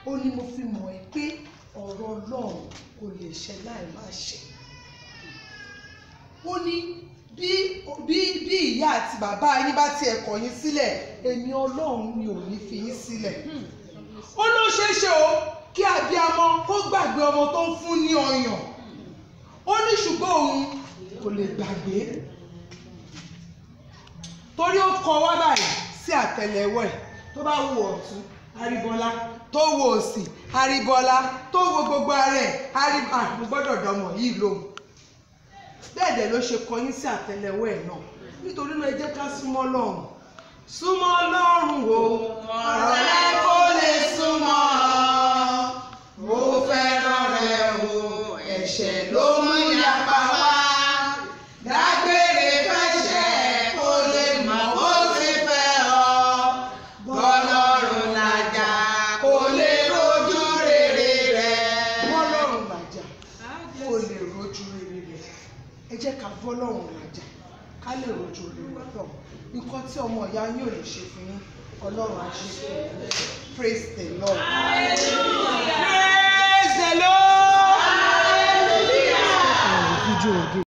ó ní mo fi mọ̀ ẹ́ pé ọ̀rọ̀ Ọlọ́run kò lè ṣẹ láì má ṣẹ. Ó ní bí ìyá àti bàbá yín bá tiẹ̀ kọ̀ yín sílẹ̀, èmi Ọlọ́run mi ò ní fi yín sílẹ̀. Ó ló ṣeéṣe o kí abiyamọ kó gbàgbé ọmọ tó ń fún ní ọyàn. Ó ní ṣùgbọ́n òun kò lè gbàgbé, torí ó kọ wá báyìí sí àtẹ́lẹwọ́ ẹ̀. Tó bá wo ọ̀tún Aríbọ́lá, tó wo òsì Aríbọ́lá, tó wo gbogbo ara ẹ̀ mo gbọ́dọ̀ dọmọ yìí lóhùn. Bẹ́ẹ̀ dẹ̀ ló ṣe kọyín sí àtẹ́lẹwọ́ ẹ̀ náà. Nítorí náà ẹ jẹ́ ká súnmọ́ Ọlọ́run. Súnmọ́ Ọlọ́run o, ọ̀rọ̀ rẹ kó lè súnmọ́. Mo fẹ́ràn rẹ o, ẹ̀ṣẹ̀ ló mú yapa wá. Dágbére fẹ́ṣẹ̀ kó lè mọ̀ bó ti fẹ́ ọ. Bọ́lọ́run làjà kó lè rojú rere rẹ̀. Bọ́lọ́run làjà kó lè rojú rere rẹ̀. Ẹ jẹ́ ká bọ́lọ́run làjà ká lè rojú rere rẹ̀. Nǹkan tí ọmọ ìyá yín ò lè ṣe fún yín, Ọlọ́run á ṣe fún yín. Praise the Lord.